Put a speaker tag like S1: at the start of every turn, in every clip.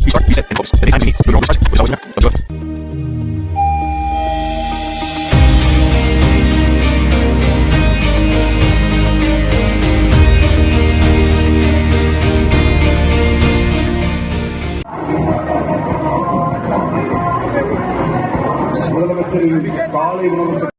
S1: Reset and focus. The daytime TV. Good old is always here. Observe.
S2: முதலமைச்சரின் காலை உணவு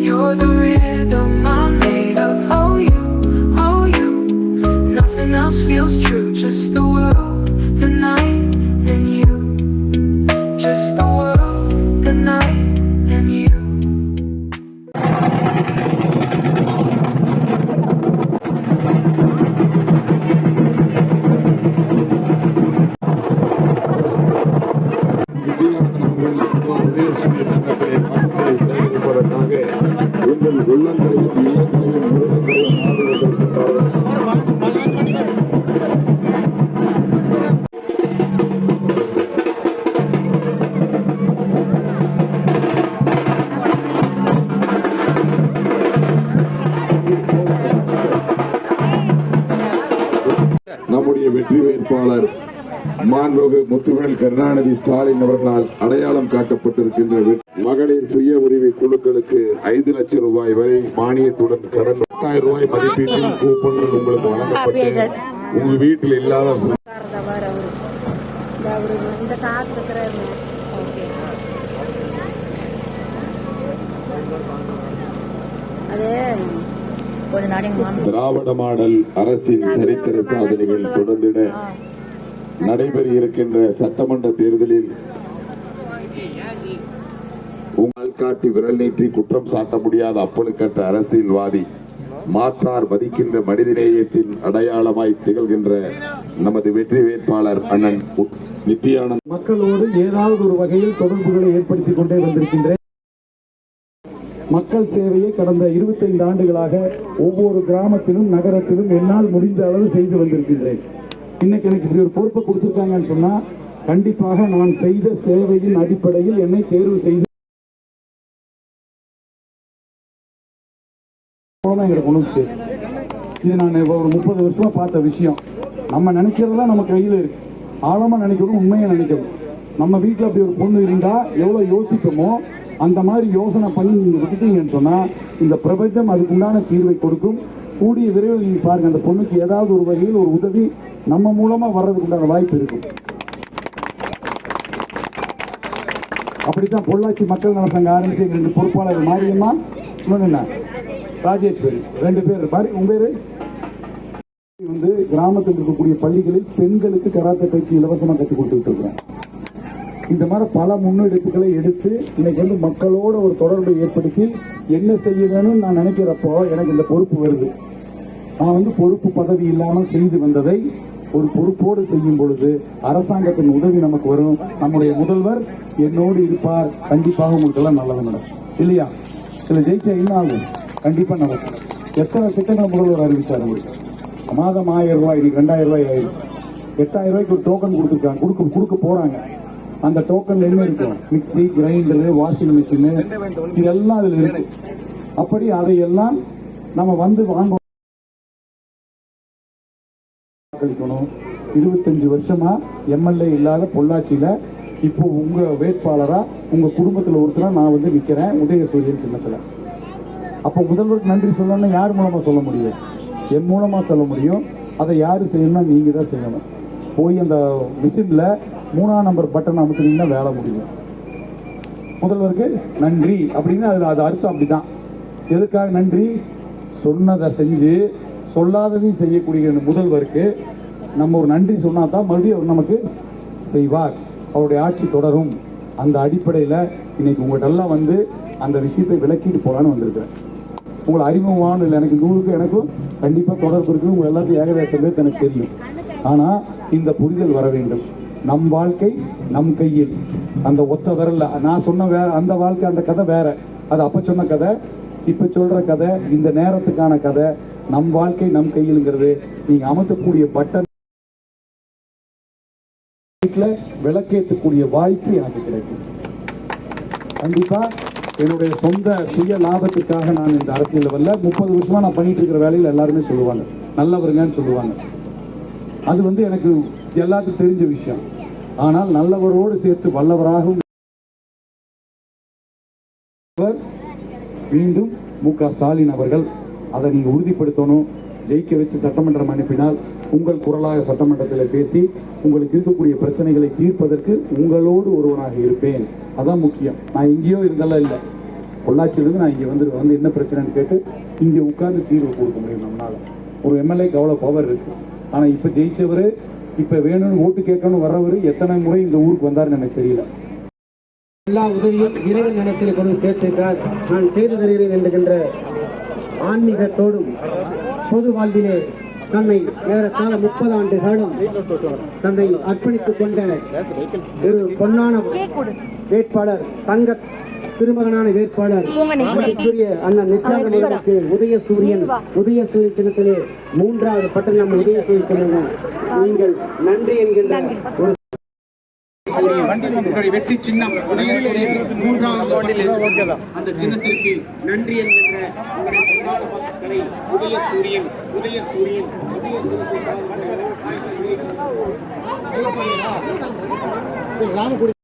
S3: You're the rhythm I'm made of. Oh you. Nothing else feels true. Just the world, the night, and you. Just the world, the night, and you.
S2: உங்கள் உள்ளங்களையும் நம்முடைய வெற்றி வேட்பாளர் மாண்புமிகு முத்துவேல் கருணாநிதி ஸ்டாலின் அவர்களால் அடையாளம் காட்டப்பட்டிருக்கின்ற மகளிர் சுய உரிமை குழுக்களுக்கு 5 லட்சம் ரூபாய் வரை மானியத்துடன் கடன் 10,000 ரூபாய் மதிப்பீட்டில் கூப்பன்கள் உங்களுக்கு வழங்கப்பட்டு உங்க வீட்டில் இல்லாத திராவிட மாடல் அரசின் சரித்திர சாதனைகள் தொடர்ந்திட நடைபெற இருக்கின்ற சட்டமன்ற தேர்தலில் உங்கள் காட்டி விரல் நீட்டி குற்றம் சாட்ட முடியாத அப்பழுக்கற்ற அரசியல்வாதி, மாற்றார் மதிக்கின்ற மனிதநேயத்தின் அடையாளமாய் திகழ்கின்ற நமது வெற்றி வேட்பாளர் அண்ணன் நித்யானந்த்
S4: மக்களோடு ஏதாவது ஒரு வகையில் தொடர்புகளை ஏற்படுத்திக் கொண்டே வந்திருக்கின்றேன். மக்கள் சேவையை கடந்த 25 ஆண்டுகளாக ஒவ்வொரு கிராமத்திலும் நகரத்திலும் என்னால் முடிந்த அளவு செய்து வந்திருக்கின்றேன். இன்னைக்கு எனக்கு இப்படி ஒரு பொறுப்பை கொடுத்திருக்காங்கன்னு சொன்னா கண்டிப்பாக நான் செய்த சேவையின் அடிப்படையில் என்னை தேர்வு செய்து இது நான் ஒரு 30 வருஷமா பார்த்த விஷயம். நம்ம நினைக்கிறதா நம்ம கையில் இருக்கு. ஆழமா நினைக்கணும், உண்மையை நினைக்கணும். நம்ம வீட்டில் அப்படி ஒரு பொண்ணு இருந்தா எவ்வளவு யோசிப்போமோ அந்த மாதிரி யோசனை பண்ணி நீங்கள் விட்டுட்டீங்கன்னு சொன்னால் இந்த பிரபஞ்சம் அதுக்குண்டான தீர்வை கொடுக்கும். கூடிய விரைவில் நீங்கள் பாருங்கள், அந்த பொண்ணுக்கு ஏதாவது ஒரு வகையில் ஒரு உதவி நம்ம மூலமாக வர்றதுக்கு உண்டான வாய்ப்பு இருக்கும். அப்படித்தான் பொள்ளாச்சி மக்கள் நல சங்கம் ஆரம்பிச்சு 2 பொறுப்பாளர் மாரியம்மா, இன்னொன்னு ராஜேஸ்வரி, 2 பேர் இருப்பார். உங்க பேரு வந்து கிராமத்தில் இருக்கக்கூடிய பள்ளிகளில் பெண்களுக்கு கராத்தே பயிற்சி இலவசமாக கற்றுக் கொடுத்துட்டு இருக்கிறேன். இந்த மாதிரி பல முன்னெடுப்புகளை எடுத்து இன்னைக்கு வந்து மக்களோட ஒரு தொடர்பை ஏற்படுத்தி என்ன செய்ய வேணும்னு நான் நினைக்கிறப்போ எனக்கு இந்த பொறுப்பு வருது. நான் வந்து பொறுப்பு பதவி இல்லாமல் செய்து வந்ததை ஒரு பொறுப்போடு செய்யும் பொழுது அரசாங்கத்தின் உதவி நமக்கு வரும். நம்முடைய முதல்வர் என்னோடு இருப்பார். கண்டிப்பாக உங்களுக்கு எல்லாம் நல்லது நடக்கும் இல்லையா? இதுல ஜெயிச்சா என்ன ஆகும்? கண்டிப்பா நடக்கும். எத்தனை திட்டங்கள் முதல்வர் அறிவிச்சார் உங்களுக்கு? மாதம் 1000 ரூபாய், இன்னைக்கு 2000 ரூபாய் ஆயிடுச்சு. 8000 ரூபாய்க்கு ஒரு டோக்கன் கொடுத்துருக்காங்க, கொடுக்க போறாங்க. அந்த டோக்கன் என்ன இருக்கும்? மிக்சி, கிரைண்டரு, வாஷிங் மிஷின், இதெல்லாம் அதுல இருக்கு. அப்படி அதையெல்லாம் நம்ம வந்து வாங்க 25 வருஷமா எம்எல்ஏ இல்லாத பொள்ளாச்சியில இப்போ உங்க வேட்பாளரா உங்க குடும்பத்தில் ஒருத்தரா நான் வந்து நிக்கிறேன் உதயசூரியன் சின்னத்துல. அப்போ முதல்வருக்கு நன்றி சொல்லணும்னா யார் மூலமா சொல்ல முடியும்? என் மூலமா சொல்ல முடியும். அதை யாரு செய்யணும்னா நீங்க தான் செய்யணும். போய் அந்த மிஷின்ல 3ஆம் நம்பர் பட்டன் அமுத்துனீங்கன்னா வேலை முடியும். முதல்வருக்கு நன்றி அப்படின்னு அது அர்த்தம் அப்படிதான். எதுக்காக நன்றி? சொன்னதை செஞ்சு சொல்லாததையும் செய்யக்கூடிய முதல்வருக்கு நம்ம ஒரு நன்றி சொன்னா தான் மறுபடியும் அவர் நமக்கு செய்வார், அவருடைய ஆட்சி தொடரும். அந்த அடிப்படையில் இன்னைக்கு உங்கள்கிட்ட எல்லாம் வந்து அந்த விஷயத்தை விளக்கிட்டு போகலான்னு வந்திருக்கிறேன். உங்களை அறிமுகமான இல்லை, எனக்கு நூலுக்கு எனக்கும் கண்டிப்பாக தொடர்பு இருக்குது. உங்கள் எல்லாத்தையும் ஏகதேசம் பேர் எனக்கு தெரியும். ஆனால் இந்த புரிதல் வர வேண்டும். நம் வாழ்க்கை நம் கையில். அந்த ஒத்த விரல்ல நான் சொன்ன வேற அந்த வாழ்க்கை, அந்த கதை வேற. அது அப்போ சொன்ன கதை, இப்போ சொல்கிற கதை, இந்த நேரத்துக்கான கதை. நம் வாழ்க்கை நம் கையில்ங்கிறது நீங்கள் அமர்த்தக்கூடிய பட்டன் விளக்கேற்றக்கூடிய வாய்ப்பு எனக்கு கிடைக்கும். கண்டிப்பா என்னுடைய சொந்த சுய லாபத்துக்காக நான் இந்த அரசியல் வரல. 30 வருஷமா நான் பண்ணிட்டு இருக்கிற வேலையில் எல்லாருமே சொல்லுவாங்க நல்லவருங்கன்னு சொல்லுவாங்க. அது வந்து எனக்கு எல்லாத்துக்கும் தெரிஞ்ச விஷயம். ஆனால் நல்லவரோடு சேர்த்து வல்லவராகவும் மீண்டும் மு.க. ஸ்டாலின் அவர்கள் அதை நீங்க உறுதிப்படுத்தணும். ஜெயிக்க வச்சு சட்டமன்றம் அனுப்பினால் உங்கள் குரலாக சட்டமன்றத்தில் பேசி உங்களுக்கு இருக்கக்கூடிய பிரச்சனைகளை தீர்ப்பதற்கு உங்களோடு ஒருவனாக இருப்பேன். அதான் முக்கியம். நான் எங்கேயோ இருந்தாலும் இல்லை, பொள்ளாச்சியிலிருந்து நான் இங்கே வந்து என்ன பிரச்சனைன்னு கேட்டு இங்கே உட்கார்ந்து தீர்வு கொடுக்க முடியும் நம்மளால. ஒரு எம்எல்ஏக்கு அவ்வளோ பவர் இருக்கு. ஆனால் இப்போ ஜெயிச்சவர், இப்போ வேணும்னு ஓட்டு கேட்கணும் வர்றவர் எத்தனை முறை இந்த ஊருக்கு வந்தாருன்னு எனக்கு தெரியல.
S5: எல்லா உதவியும் இறைவன் நிலத்தில் கொண்டு சேர்த்திருக்கிறார். நான் செய்து தருகிறேன் என்கின்ற ஆன்மீகத்தோடும் பொது வாழ்விலே தன்னை ஏறத்தாழ 30 ஆண்டு காலம் தன்னை அர்ப்பணித்துக் கொண்ட ஒரு பொன்னான வேட்பாளர், தங்க திருமகனான வேட்பாளர் அண்ணன் நித்யானந்தனுக்கு உதயசூரியன் சின்னத்திலே 3வது பட்டம் நம்ம உதயசூரியன் சின்னம். நீங்கள் நன்றி என்கின்ற ஒரு வெற்றி சின்னம் 3வது அந்த சின்னத்திற்கு நன்றி என்கின்ற மக்களை உதயசூரியன்